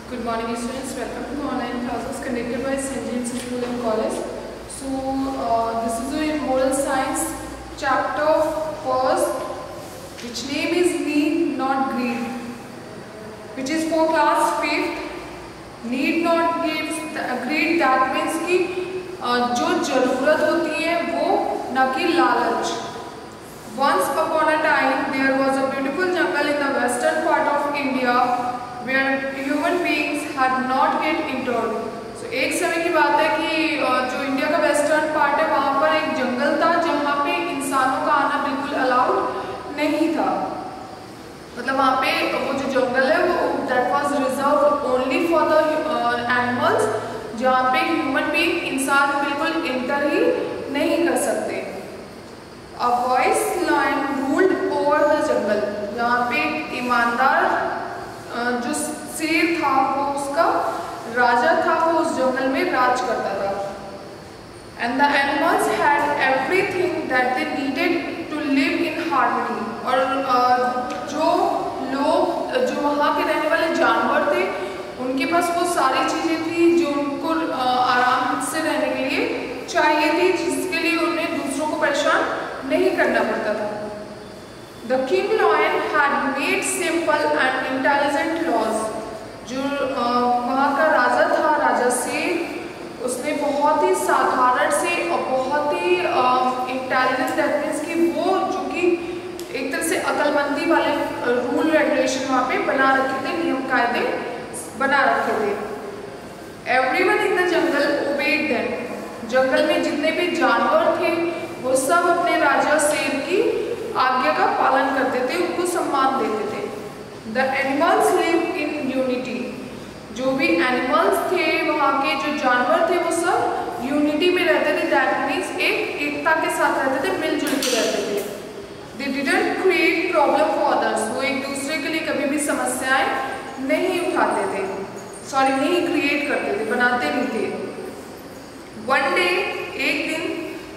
Good morning students, welcome to online classes conducted by St. James School and College. So this is a moral science chapter first, which name is Need Not Greed, which is for class 5th. Need not greed, that means कि जो जरूरत होती है वो न कि लालच. Once upon a time there was a beautiful jungle in the western part of India where human beings had not yet entered. So एक समय की बात है कि जो इंडिया का वेस्टर्न पार्ट है वहाँ पर एक जंगल था जहाँ पे इंसानों का आना बिल्कुल अलाउड नहीं था. मतलब वहाँ पे वो जो जंगल है वो that was reserved only for the animals, जहाँ पे ह्यूमन बीइंग इंसान बिल्कुल एंटर ही नहीं कर सकते. A wise lion ruled over the jungle. यहाँ पे ईमानदार जो शेर था वो उसका राजा था, वो उस जंगल में राज करता था. And the animals had everything that they needed to live in harmony. और जो वहाँ के रहने वाले जानवर थे उनके पास वो सारी चीज़ें थी जो उनको आराम से रहने के लिए चाहिए थी, जिसके लिए उन्हें दूसरों को परेशान नहीं करना पड़ता था. The king lion had made simple and intelligent laws. जो वहाँ का राजा था, राजा शेर, उसने बहुत ही साधारण से और बहुत ही इंटेलिजेंट, दैट मीन्स कि वो जो कि एक तरह से अक्लमंदी वाले रूल रेगुलेशन वहाँ पे बना रखे थे, नियम कायदे बना रखे थे. Everyone in the jungle obeyed them. जंगल में जितने भी जानवर थे वो सब अपने राजा शेर की आज्ञा का पालन करते थे, उनको सम्मान देते थे. The animals lived in unity. जो भी एनिमल्स थे, वहाँ के जो जानवर थे वो सब यूनिटी में रहते थे, दैट मीन्स एकता के साथ रहते थे, मिलजुल के रहते थे. They didn't create problem for others. वो एक दूसरे के लिए कभी भी समस्याएं नहीं उठाते थे, नहीं क्रिएट करते थे, बनाते नहीं थे. One day, एक दिन,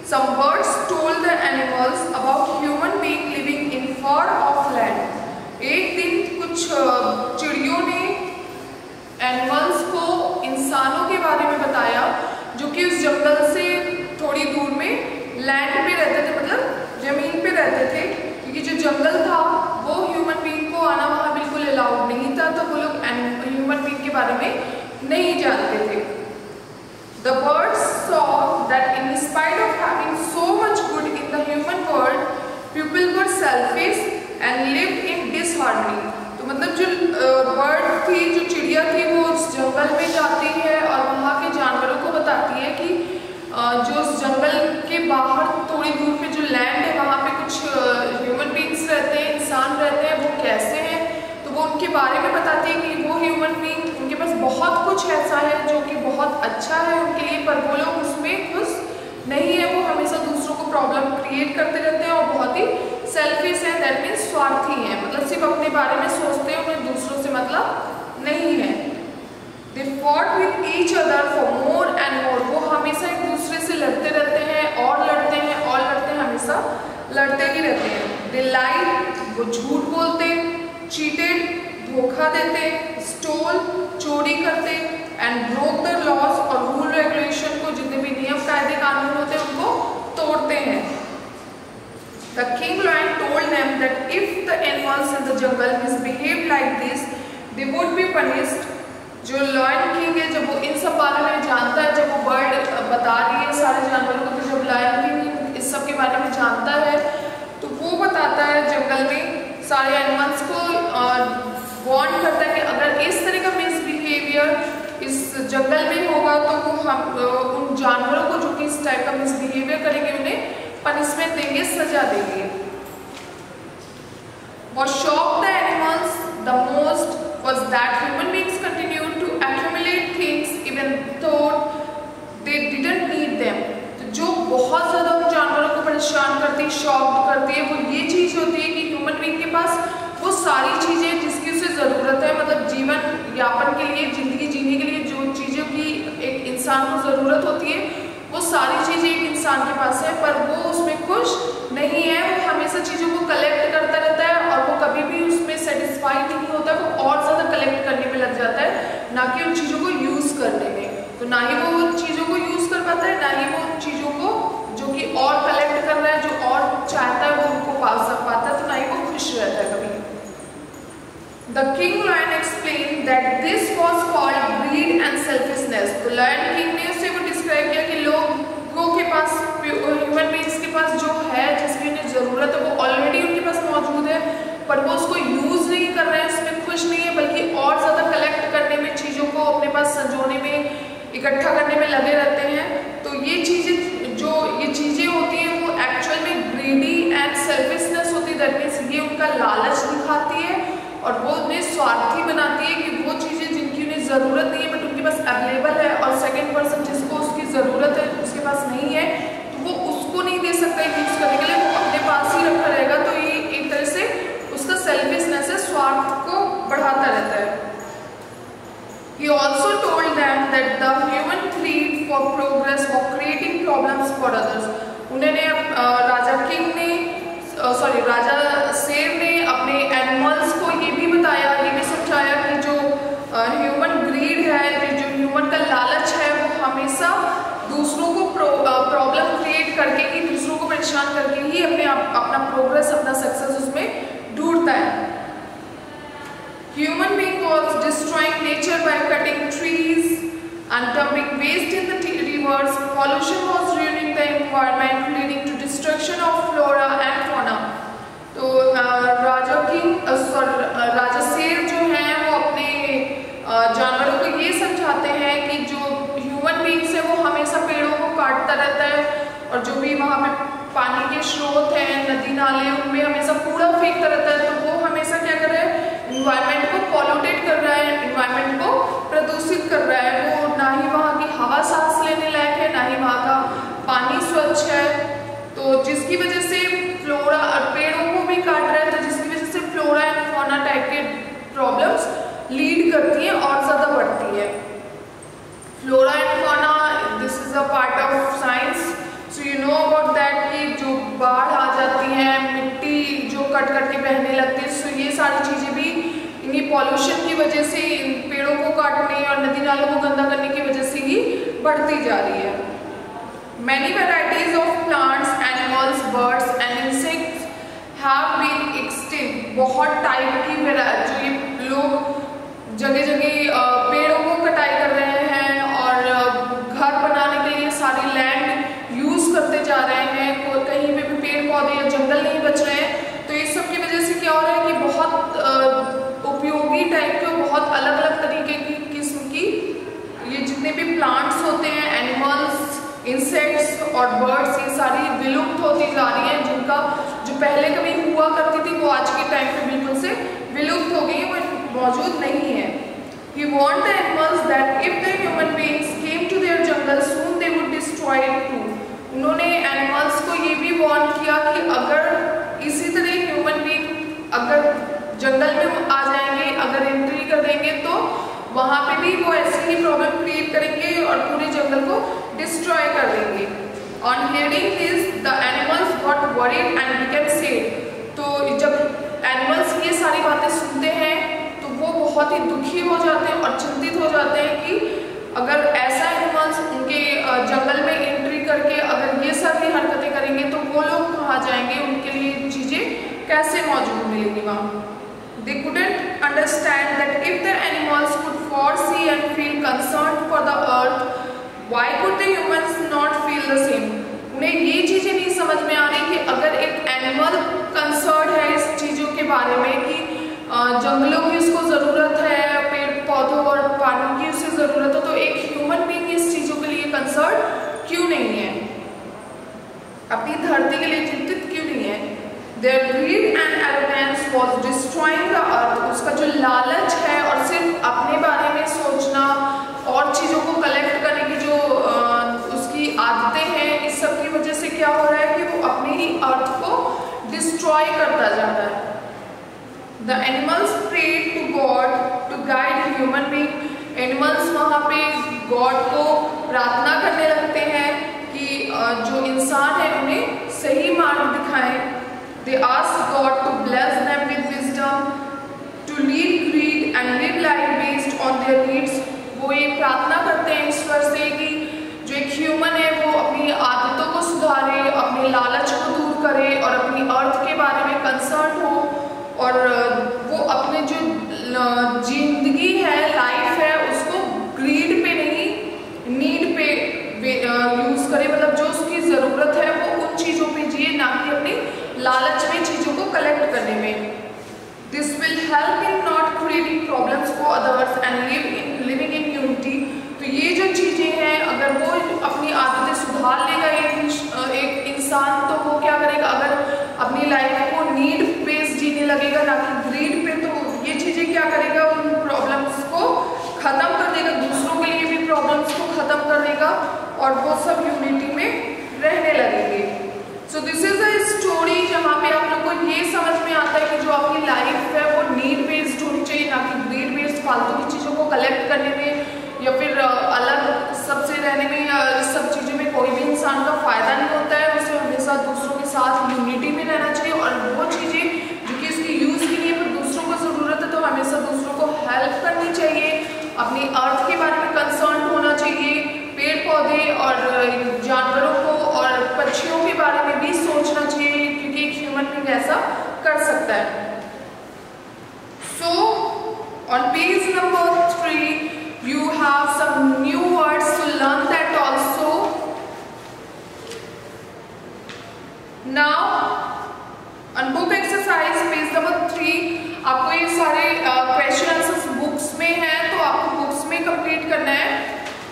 some birds told the animals about human being living in far off land. एक दिन कुछ चिड़ियों ने एनिमल्स को इंसानों के बारे में बताया जो कि उस जंगल से थोड़ी दूर में लैंड पे रहते थे, मतलब जमीन पे रहते थे, क्योंकि जो जंगल था वो ह्यूमन बीइंग को आना वहाँ बिल्कुल अलाउड नहीं था, तो वो लोग ह्यूमन बीइंग के बारे में नहीं जानते थे. The birds saw that in spite of having so much good in the human world, people were selfish and lived in disharmony. तो मतलब जो बर्ड थी, जो चिड़िया थी, वो उस जंगल में जाती है और वहाँ के जानवरों को बताती है कि जो उस जंगल के बाहर थोड़ी दूर पे जो लैंड है वहाँ पे कुछ ह्यूमन बीइंग्स रहते हैं, इंसान रहते हैं, वो कैसे हैं. तो वो उनके बारे में बताती है कि वो ह्यूमन बीइंग, उनके पास बहुत कुछ ऐसा है जो कि बहुत अच्छा है उनके लिए, पर वो लोग उसमें खुश नहीं है. वो हमेशा दूसरों को प्रॉब्लम क्रिएट करते रहते हैं और बहुत ही सेल्फिश है, दैट मीन्स स्वार्थी हैं, मतलब सिर्फ अपने बारे में सोचते हैं, उन्हें दूसरों से मतलब नहीं है. They fought with each other for more and more. वो हमेशा एक दूसरे से लड़ते रहते हैं और लड़ते हैं और लड़ते हैं, हमेशा लड़ते ही रहते हैं. They lied, वो झूठ बोलते, cheated, धोखा देते, stole, चोरी करते, and broke the laws और rule regulation को, जितने भी नियम कायदे कानून होते हैं उनको तोड़ते हैं. The king lion told them that if the animals in the jungle misbehaved like this, they would be punished. जो लायन किंग है, जब वो इन सब बारे में जानता है, जब वो बर्ड बता रही है सारे जानवरों को, तो जब लायन किंग इस सब के बारे में जानता है तो वो बताता है जंगल में सारे एनिमल्स को, वार्न करता है कि अगर इस तरह का मिसबिहेवियर इस जंगल में होगा तो वो हम उन जानवरों को जो कि इस टाइप का मिसबिहेवियर करेंगे उन्हें पनिशमेंट देंगे, सजा देंगे. What shocked the animals the most was that human beings continued to accumulate things even though they didn't need them. तो जो बहुत ज़्यादा उन जानवरों को परेशान करती है, शॉक्ड करती है, वो ये चीज़ होती है कि ह्यूमन बीइंग के पास वो सारी चीज़ें जिसकी उसे ज़रूरत है, मतलब जीवन यापन के लिए, ज़िंदगी जीने के लिए जो चीज़ों की एक इंसान को ज़रूरत होती है, वो सारी चीज़ें एक इंसान के पास है, पर वो उसमें खुश नहीं है. वो हमेशा चीज़ों को कलेक्ट करता रहता है और वो कभी भी उसमें सेटिस्फाई नहीं होता, वो और ज़्यादा कलेक्ट करने में लग जाता है, ना कि उन चीज़ों को यूज़ करने में। तो ना ही वो उन चीज़ों को यूज़ कर पाता है, ना ही वो उन चीज़ों को जो कि और कलेक्ट कर रहा है, जो और चाहता है वो उनको पा पाता है, तो ना ही वो खुश रहता है कभी। The king lion explained that this was called greed and selfishness. तो लायन किंग ने उसे वो डिस्क्राइब किया कि लोगों के पास, ह्यूमन बीइंग्स के पास जो है, जिसकी उन्हें ज़रूरत है, वो ऑलरेडी उनके पास मौजूद है, पर वो उसको यूज़ नहीं कर रहे हैं, उसमें खुश नहीं है, बल्कि और ज़्यादा कलेक्ट करने में, चीज़ों को अपने पास संजोने में, इकट्ठा करने में लगे रहते हैं। तो ये चीज़ें, जो ये चीज़ें होती हैं, वो एक्चुअल में ग्रीडी एंड सेल्फिशनेस होती है। दैट मीन्स ये उनका लालच दिखाती है और वो उन्हें स्वार्थी बनाती है कि वो चीज़ें जिनकी उन्हें ज़रूरत नहीं है बट उनके पास अवेलेबल है, और सेकेंड पर्सन जिसको उसकी ज़रूरत है उसके पास नहीं है, तो वो उसको नहीं दे सकता यूज़ करने के लिए, वो अपने पास ही रखा रहेगा। तो ये एक तरह से उसका सेल्फिशनेस है, स्वार्थ को बढ़ाता रहता है। He also told them that the human greed for progress was creating problems for others. उन्होंने राजा शेर ने अपने एनिमल्स को ये भी बताया, ये भी समझाया कि जो ह्यूमन ग्रीड है, जो ह्यूमन का लालच है, वो हमेशा दूसरों को प्रॉब्लम क्रिएट करके ही, दूसरों को परेशान करके ही अपना प्रोग्रेस, अपना सक्सेस उसमें ढूंढता है। Human being was destroying nature by cutting trees and dumping waste in the rivers. Pollution was ruining the environment, leading to destruction of flora and fauna. तो राजा शेर जो हैं वो अपने जानवरों को ये समझाते हैं कि जो ह्यूमन बीइंग्स है वो हमेशा पेड़ों को काटता रहता है, और जो भी वहाँ पे पानी के स्रोत हैं, नदी नाले, उनमें हमेशा कूड़ा फेंकता रहता है। तो वो हमेशा क्या कर रहा है, इन्वायरमेंट को पॉल्यूटेट कर रहा है, इन्वायरमेंट को प्रदूषित कर रहा है। वो ना ही वहाँ की हवा सांस लेने लायक है, ना ही वहाँ का पानी स्वच्छ है। तो जिसकी वजह से फ्लोरा, पेड़ों को भी काट रहा है, तो जिसकी वजह से फ्लोरा एंड फौना टाइप के प्रॉब्लम्स लीड करती हैं और ज़्यादा बढ़ती है। Flora and fauna, this is a part of science, so you know about that कि जो बाढ़ आ जाती है, मिट्टी जो कट कट के बहने लगती है, सो ये सारी चीज़ें भी इन्हीं पॉल्यूशन की वजह से, इन पेड़ों को काटने और नदी नालों को गंदा करने की वजह से ही बढ़ती जा रही है। Many varieties of plants, animals, birds and insects have been extinct. बहुत टाइप की जो ये लोग जगह जगह पेड़ों को कटाई कर रहे हैं और घर बनाने के लिए सारी लैंड यूज करते जा रहे हैं, कहीं पे भी पेड़ पौधे या जंगल नहीं बच रहे हैं। तो इस सब की वजह से क्या हो रहा है कि बहुत उपयोगी टाइप के, बहुत अलग अलग तरीके की किस्म की ये जितने भी प्लांट्स होते हैं, एनिमल्स, इंसेक्ट्स और बर्ड्स, ये सारी विलुप्त होती जा रही हैं। जिनका जो पहले कभी हुआ करती थी वो आज के टाइम पे बिल्कुल से विलुप्त हो गई, वो मौजूद नहीं है। He warned the animals that if the human beings came to their jungle soon they would destroy it too. उन्होंने एनिमल्स को ये भी वार्न किया कि अगर इसी तरह ह्यूमन बीइंग अगर जंगल में आ जाएंगे, अगर एंट्री कर देंगे, तो वहाँ पे भी वो ऐसी ही प्रॉब्लम क्रिएट करेंगे और पूरे जंगल को डिस्ट्रॉय कर देंगे। On hearing this, the animals got worried and became sad. तो जब एनिमल्स ये सारी बातें सुनते हैं तो वो बहुत ही दुखी हो जाते हैं और चिंतित हो जाते हैं कि अगर ऐसा एनिमल्स उनके जंगल में एंट्री करके अगर ये सारी हरकतें करेंगे तो वो लोग कहाँ जाएंगे, उनके लिए चीज़ें कैसे मौजूद मिलेंगी वहाँ। They couldn't understand that if the animals could foresee and feel concerned for the earth, why could the humans not feel the same? उन्हें ये चीज़ें नहीं समझ में आ रही कि अगर एक एनिमल कंसर्न है इस चीज़ों के बारे में कि जंगलों की उसको ज़रूरत है, पेड़ पौधों और पानी की उसे ज़रूरत है, तो एक ह्यूमन बीइंग इस चीज़ों के लिए कंसर्न क्यों नहीं है, अपनी धरती के लिए चिंतित क्यों नहीं है। Their greed and arrogance was destroying the earth. उसका जो लालच है और सिर्फ अपने बारे में सोचना और चीज़ों को कलेक्ट करने की जो उसकी आदतें हैं, इस सब की वजह से क्या हो रहा है कि वो अपने ही अर्थ को डिस्ट्रॉय करता जा रहा है। The animals prayed to God to guide human being. Animals वहाँ पे गॉड को प्रार्थना करने लगते हैं कि जो इंसान है उन्हें सही मार्ग दिखाएं। They asked God to bless them with wisdom, to lead greed and live life based on their needs. Concern हो और वो अपने जो जिंदगी है, लाइफ है, उसको ग्रीड पे नहीं, नीड पे यूज करे, मतलब जो उसकी ज़रूरत है वो उन चीज़ों पे जिए, ना कि अपनी लालच में चीज़ों को कलेक्ट करने में। This will help in not creating problems for others and living in unity. तो ये जो चीज़ें हैं, अगर वो अपनी आदतें सुधार लेगा एक इंसान, तो वो क्या करेगा, अगर अपनी लाइफ को नीड बेस्ड जीने लगेगा ना कि ग्रीड पे, तो ये चीज़ें क्या करेगा, उन प्रॉब्लम्स को ख़त्म कर देगा, दूसरों के लिए भी प्रॉब्लम्स को ख़त्म कर देगा और वो सब यूनिटी में रहने लगेंगे। सो दिस इज अ स्टोरी जहाँ पे आप लोग को ये समझ में आता है कि जो आपकी लाइफ है वो नीड बेस्ड होनी चाहिए, ना कि ग्रीड बेस्ड फालतू की चीज़ों को कलेक्ट करने में या फिर अलग सबसे रहने में, या इस सब चीज़ों में कोई भी इंसान का फ़ायदा नहीं होता है। उसे हमेशा दूसरों के साथ यूनिटी में रहना चाहिए और वो चीज़ें जो कि उसकी यूज़ के लिए पर दूसरों को ज़रूरत है, तो हमेशा दूसरों को हेल्प करनी चाहिए, अपनी अर्थ के बारे में कंसर्न होना चाहिए, पेड़ पौधे और जानवरों को और पक्षियों के बारे में भी सोचना चाहिए, क्योंकि एक ह्यूमन बीइंग ऐसा कर सकता है। So on page number 3 you have some new words to learn that also. Now on book exercise page number 3 आपको ये सारे क्वेश्चन आंसर्स बुक्स में है, तो आपको बुक्स में कंप्लीट करना है।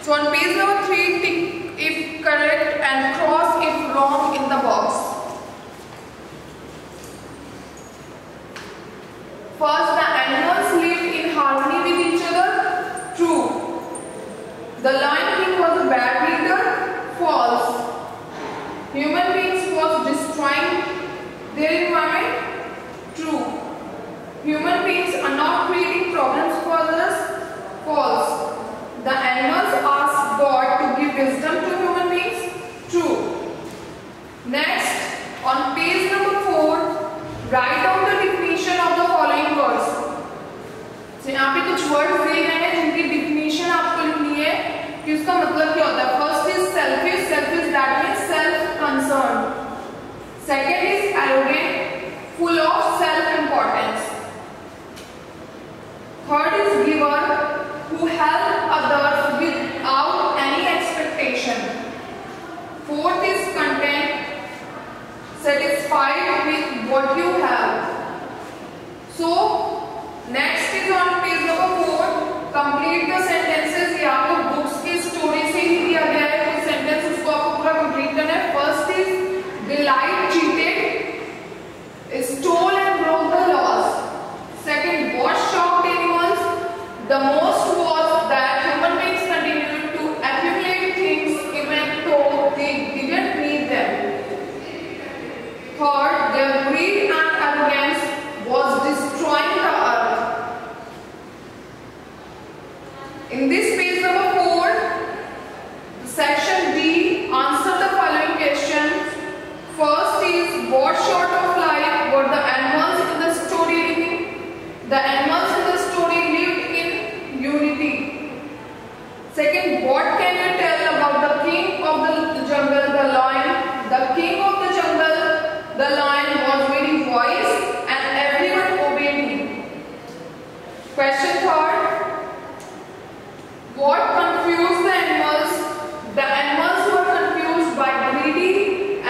So on page number 3 tick if correct and cross if wrong in the box. First, the animals lived in harmony with each other. True. The Lion King was a bad leader. False. Human beings was destroying their environment. True. Human beings are not creating problems for others. False. The animals asked God to give wisdom to human beings. True. Next, on page number 4, write down the definition of the following words. तो यहाँ पे कुछ words दिए गए हैं जिनकी definition आपको लिखनी है कि उसका मतलब क्या होता है। First is selfish, selfish that means self concern. Second is arrogant, full of self importance. Third is giver, who help others without any expectation. Fourth is content, satisfied with what you have. So next is on page number 4, complete the sentences. ये आपको books की story से ही दिया गया है, तो sentence उसको आपको पूरा कंप्लीट करना है। First is the light cheated, stole and broke the laws. Second, what shocked animals the most was that human beings continued to accumulate things even though they didn't need them. Third, their greed and arrogance was destroying the earth. In this page number 4, section D, answer the following questions. First is, what sort of life were the animals in the story living? The animals in the story lived in unity. Second, what can you tell about the king of the jungle, the lion? The king of the jungle, the lion, was very wise and everyone obeyed him. Question third, what confused the animals? The animals were confused by greedy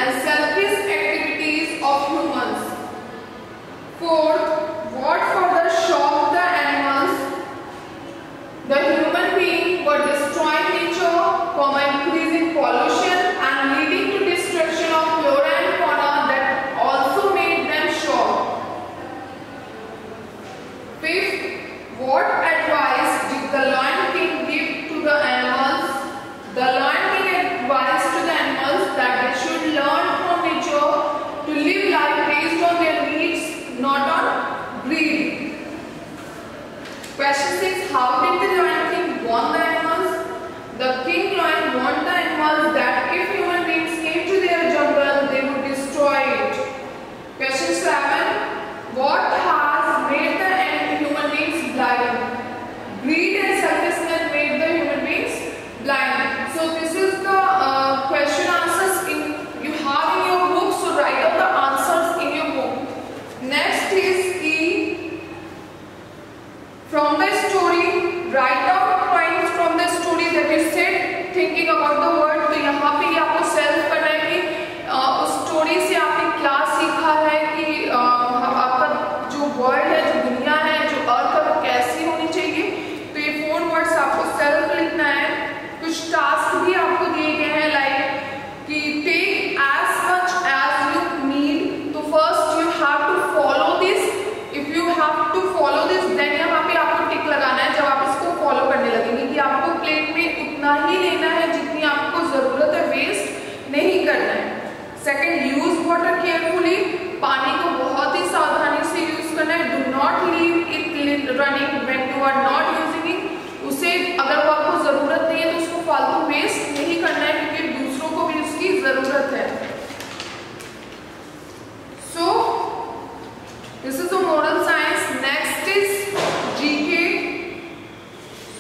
and selfish activities of humans. Fourth, what further shocked the animals? The human beings were destroying nature, increasing pollution and leading to destruction of flora and fauna that also made them shocked. Fifth, what advice did the Lion King give to the animals? The Lion King advised to the animals that they should learn from nature to live life based on their needs, not on greed. Question 6, how did the Lion King warn the animals? The King Lion warned the animals that if human beings came to their jungle, they would destroy it. Question 7, what has made the human beings blind? Greed and selfishness made the human beings blind. So this is the question answers you have in your book. So write down the answers in your book. About the world, तो यहाँ पे ये आपको self करना है कि उस story से आपने क्या सीखा है कि आपका जो वर्ल्ड है, जो दुनिया है, जो अर्थ है, वो कैसी होनी चाहिए। तो ये 4 वर्ड्स आपको सेल्फ लिखना है। कुछ टास्क भी आपको दिए गए हैं, लाइक कि take as much as you need. तो first you have to follow this. If you have to follow this, then यहाँ पे आपको टिक लगाना है जब आप इसको फॉलो करने लगेंगे कि आपको प्लेट में उतना ही लेना है जितनी आपको जरूरत है, वेस्ट नहीं करना है। Second, use water carefully. पानी को बहुत ही सावधानी से यूज करना है। Do not leave it running when you are not using it. उसे अगर वो आपको जरूरत नहीं है तो उसको फालतू वेस्ट नहीं करना है, क्योंकि दूसरों को भी उसकी जरूरत है। सो this is the moral science. Next is GK.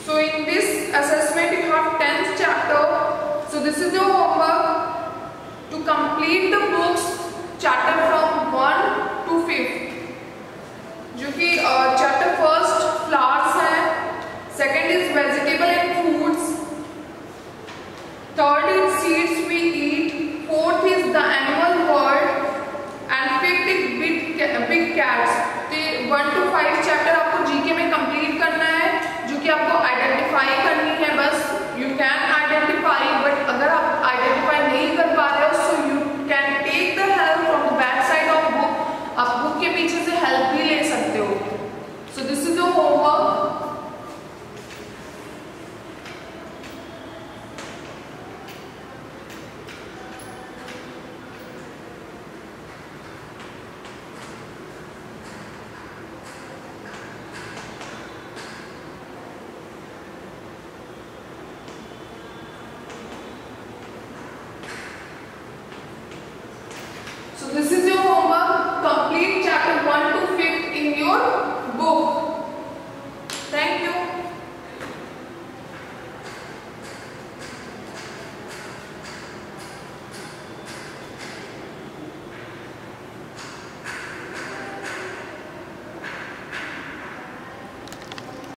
So in this assessment you have 10th chapter. So this is your homework to complete the books chapter from 1 to 5th, जो कि chapter first flowers है, second is vegetable and foods, third is seeds we eat, fourth is the animal world, and fifth is big cats. तो 1 to 5 chapter आपको GK में complete करना है, जो कि आपको आइडेंटिफाई करनी है। बस यू कैन आइडेंटिफाई, बट अगर आप आइडेंटिफाई नहीं कर पा रहे हो, so you can take the help from the back side of book. आप बुक के पीछे से हेल्प भी ले सकते हो। So this is your homework. So this is your homework. Complete chapter 1 to 5th in your